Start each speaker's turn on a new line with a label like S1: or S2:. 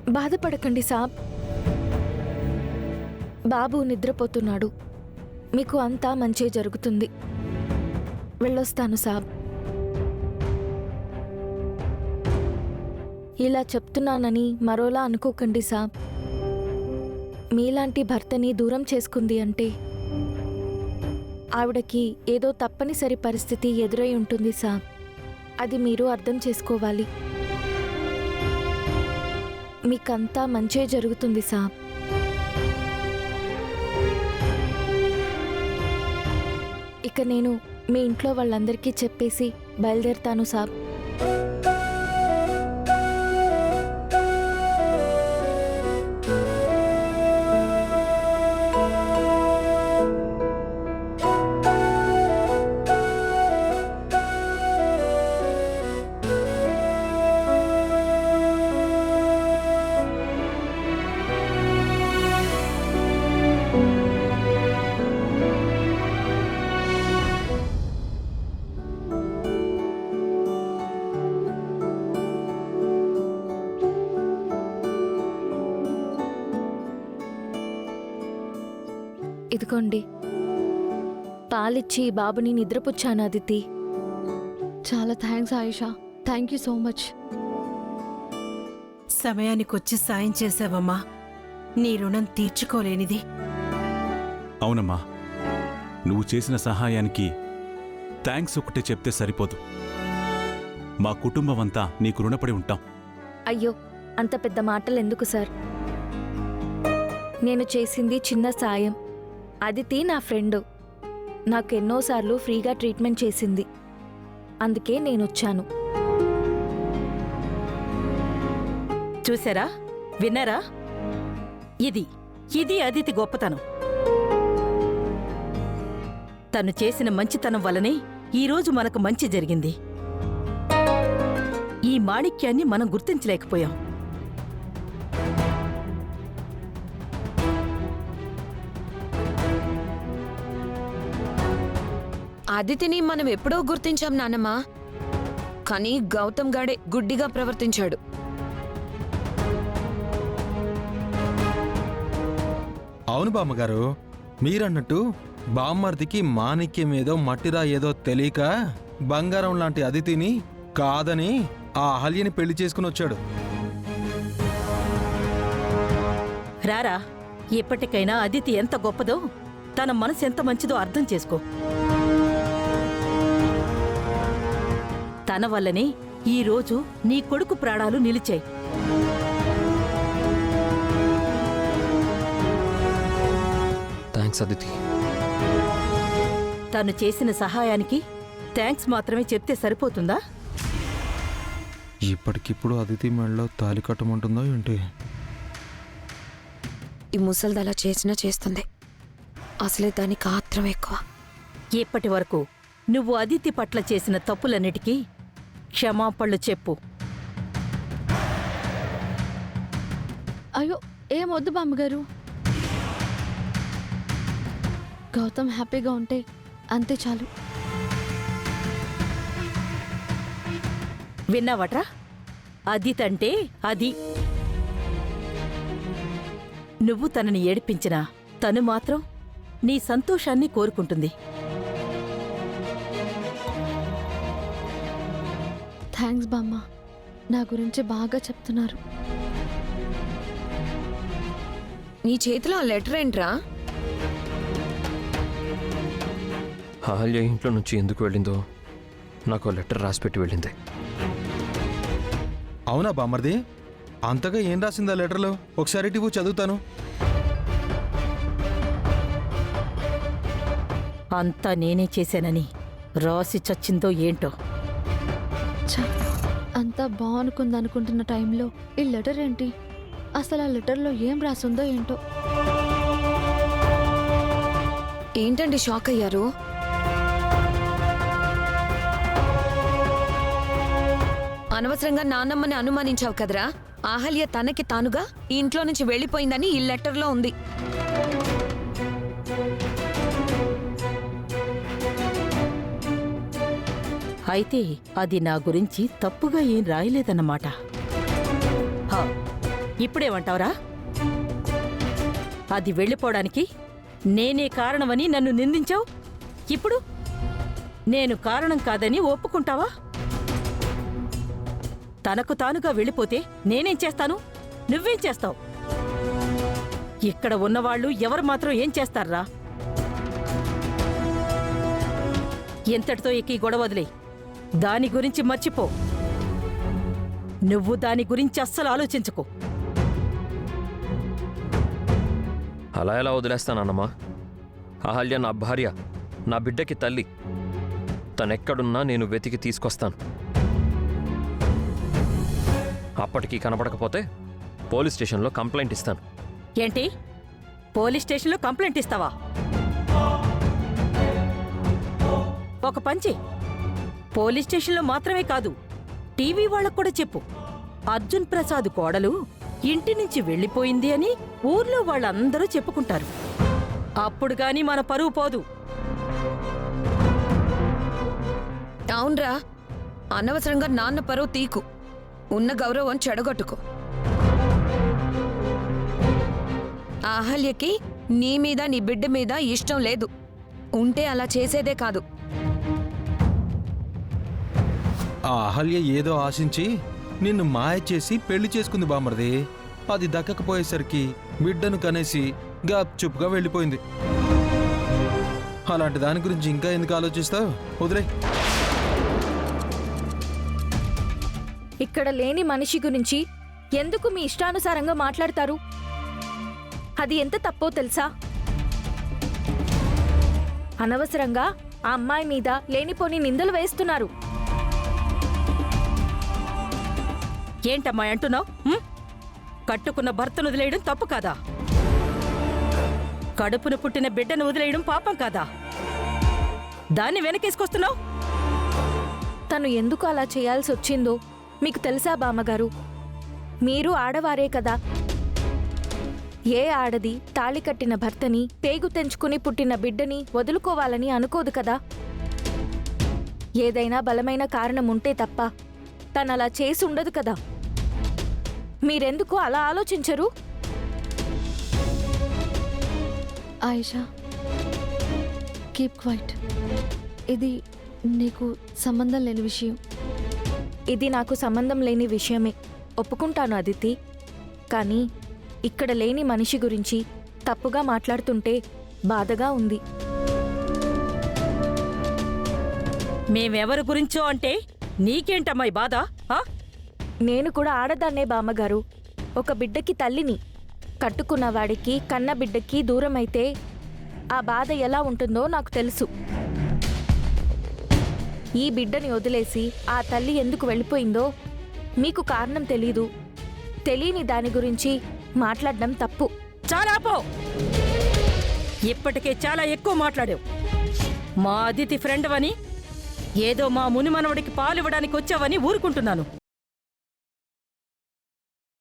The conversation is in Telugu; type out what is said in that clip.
S1: బాధపడకండి సాబ్. బాబు నిద్రపోతున్నాడు. మీకు అంతా మంచే జరుగుతుంది. వెళ్ళొస్తాను సాబ్. ఇలా చెప్తున్నానని మరోలా అనుకోకండి సాబ్. మీలాంటి భర్తని దూరం చేసుకుంది అంటే ఆవిడకి ఏదో తప్పనిసరి పరిస్థితి ఎదురై ఉంటుంది సాబ్. అది మీరు అర్థం చేసుకోవాలి. మీకంతా మంచే జరుగుతుంది సాబ్. ఇక నేను మీ ఇంట్లో వాళ్ళందరికీ చెప్పేసి బయలుదేరుతాను సాబ్. ఇదిగోండి, పాలిచ్చి బాబుని నిద్రపుచ్చాను అదితి.
S2: చాలా thanks Ayesha. Thank you so much.
S3: సమయానికొచ్చి సాయం చేశావమ్మా. నీ రుణం తీర్చుకోలేనిది.
S4: అవునమ్మా, నువ్వు చేసిన సహాయానికి థ్యాంక్స్ ఒకటే చెప్తే సరిపోదు. మా కుటుంబం అంతా నీకు రుణపడి ఉంటాం.
S1: అయ్యో, అంత పెద్ద మాటలు ఎందుకు సార్? నేను చేసింది చిన్న సాయం. అదితి నా ఫ్రెండు. నాకు ఎన్నోసార్లు ఫ్రీగా ట్రీట్మెంట్ చేసింది. అందుకే నేనొచ్చాను.
S3: చూసారా, విన్నారా? ఇది అదితి గొప్పతనం. తను చేసిన మంచితనం వల్లనే ఈరోజు మనకు మంచి జరిగింది. ఈ మాణిక్యాన్ని మనం గుర్తించలేకపోయాం.
S5: అదితిని మనం ఎప్పుడో గుర్తించాం నాన్నమ్మా. కానీ గౌతమ్ గాడే గుడ్డిగా ప్రవర్తించాడు.
S6: అవును బామ్మగారు, మీరన్నట్టు బామ్మర్దికి మాణిక్యం ఏదో మట్టిరా ఏదో తెలియక బంగారం లాంటి అదితిని కాదని ఆ అహల్యని పెళ్లి చేసుకుని వచ్చాడు.
S3: రారా, ఎప్పటికైనా అదితి ఎంత గొప్పదో, తన మనసు ఎంత మంచిదో అర్థం చేసుకో. తన వల్లనే ఈరోజు నీ కొడుకు ప్రాణాలు నిలిచాయి.
S7: థ్యాంక్స్ అదితి.
S3: తను చేసిన సహాయానికి థ్యాంక్స్ మాత్రమే చెప్తే సరిపోతుందా?
S6: ఇప్పటికిప్పుడు అదితి మెడలో తాలి కట్టమంటుందో ఏంటి?
S5: ఈ ముసల్దలా చేసినా చేస్తుంది. అసలే దానికి ఆత్రం ఎక్కువ.
S3: ఇప్పటి వరకు నువ్వు అదితి పట్ల చేసిన తప్పులన్నిటికీ క్షమాపణలు చెప్పు.
S2: అయ్యో, ఏమొద్దు బామ్మగారు. గౌతమ్ హ్యాపీగా ఉంటే అంతే చాలు.
S3: విన్నావట్రా? అదితంటే అది. నువ్వు తనని ఏడిపించినా తను మాత్రం నీ సంతోషాన్ని కోరుకుంటుంది.
S2: థ్యాంక్స్ బామ్మ. నా గురించి బాగా చెప్తున్నారు.
S5: నీ చేతిలో ఆ లెటర్ ఏంట్రా?
S7: అహల్య ఇంట్లో నుంచి ఎందుకు వెళ్ళిందో నాకు లెటర్ రాసిపెట్టి వెళ్ళింది.
S6: అవునా బామ్మర్ది? అంతగా ఏం రాసిందా లెటర్లో? ఒకసారి ఇవ్వు, చదువుతాను.
S3: అంతా నేనే చేశానని రాసి చచ్చిందో ఏంటో.
S2: అంతా బాగునుకుందనుకుంటున్న టైంలో ఈ లెటర్ ఏంటి? అసలు ఆ లెటర్లో ఏం రాసుందో ఏంటో.
S5: ఏంటండి షాక్ అయ్యారు? అనవసరంగా నాన్నమ్మని అనుమానించావు కదరా. అహల్య తనకి తానుగా ఈ ఇంట్లో నుంచి వెళ్ళిపోయిందని ఈ లెటర్లో ఉంది.
S3: అయితే అది నా గురించి తప్పుగా ఏం రాయలేదన్నమాట. ఇప్పుడేమంటావురా? అది వెళ్ళిపోవడానికి నేనే కారణమని నన్ను నిందించావు. ఇప్పుడు నేను కారణం కాదని ఒప్పుకుంటావా? తనకు తానుగా వెళ్ళిపోతే నేనేం చేస్తాను? నువ్వేం చేస్తావు? ఇక్కడ ఉన్నవాళ్ళు ఎవరు మాత్రం ఏం చేస్తారా? ఎంతటితో ఎక్కి గొడవ వదిలే, దాని గురించి మర్చిపో. నువ్వు దాని గురించి అస్సలు ఆలోచించుకో.
S7: అలా ఎలా వదిలేస్తానన్నమ్మా? అహల్య నా భార్య, నా బిడ్డకి తల్లి. తనెక్కడున్నా నేను వెతికి తీసుకొస్తాను. అప్పటికి కనపడకపోతే పోలీస్ స్టేషన్లో కంప్లైంట్ ఇస్తాను.
S3: ఏంటి? పోలీస్ స్టేషన్లో కంప్లైంట్ ఇస్తావా? ఒక పంచి పోలీస్ స్టేషన్లో మాత్రమే కాదు, టీవీ వాళ్ళకు కూడా చెప్పు. అర్జున్ ప్రసాద్ కోడలు ఇంటి నుంచి వెళ్ళిపోయింది అని ఊర్లో వాళ్ళందరూ చెప్పుకుంటారు. అప్పుడు గాని మన పరువు పోదు.
S5: అవునరా, అనవసరంగా నాన్న పరువు తీకు. ఉన్న గౌరవం చెడగొట్టుకో. ఆ అహల్యకి నీ మీద నీ బిడ్డ మీద ఇష్టం లేదు. ఉంటే అలా చేసేదే కాదు.
S6: ఆ అహల్య ఏదో ఆశించి నిన్ను మాయ చేసి పెళ్లి చేసుకుంది బామ్మర్ది. అది దక్కకపోయేసరికి బిడ్డను కనేసి గప్చుప్గా వెళ్ళిపోయింది. అలాంటి దాని గురించి ఇంకా ఎందుకు ఆలోచిస్తావు? వదిలే.
S1: ఇక్కడ లేని మనిషి గురించి ఎందుకు మీ ఇష్టానుసారంగా మాట్లాడతారు? అది ఎంత తప్పో తెలుసా? అనవసరంగా ఆ అమ్మాయి మీద లేనిపోని నిందలు వేస్తున్నారు.
S3: ఏంటమ్మా అంటున్నావు? కట్టుకున్న భర్తను వదిలేయడం తప్పు కాదా? కడుపును పుట్టిన బిడ్డను వదిలేయడం పాపం కాదా? దాన్ని వెనకేసుకొస్తున్నావు.
S1: తను ఎందుకు అలా చేయాల్సి వచ్చిందో మీకు తెలుసా బామ్మగారు? మీరు ఆడవారే కదా. ఏ ఆడది తాళి కట్టిన భర్తని, పేగు తెంచుకుని పుట్టిన బిడ్డని వదులుకోవాలని అనుకోదు కదా. ఏదైనా బలమైన కారణం ఉంటే తప్ప తనలా చేసి ఉండదు కదా. మీరెందుకు అలా ఆలోచించరు?
S2: Ayesha, keep quiet. ఇది నీకు సంబంధం లేని విషయం.
S1: ఇది నాకు సంబంధం లేని విషయమే, ఒప్పుకుంటాను అదితి. కానీ ఇక్కడ లేని మనిషి గురించి తప్పుగా మాట్లాడుతుంటే బాధగా ఉంది.
S3: మేమెవరి గురించో అంటే నీకేంటమ్మాయి బాధ?
S1: నేను కూడా ఆడదాన్నే బామ్మగారు. ఒక బిడ్డకి తల్లిని. కట్టుకున్న వాడికి, కన్న బిడ్డకి దూరమైతే ఆ బాధ ఎలా ఉంటుందో నాకు తెలుసు. ఈ బిడ్డని వదిలేసి ఆ తల్లి ఎందుకు వెళ్ళిపోయిందో మీకు కారణం తెలీదు. తెలియని దాని గురించి మాట్లాడడం తప్పు.
S3: చాలా పో. ఇప్పటికే చాలా ఎక్కువ మాట్లాడావు. మా అదితి ఫ్రెండ్ అని, ఏదో మా మునిమనవడికి పాలివ్వడానికి వచ్చావని ఊరుకుంటున్నాను.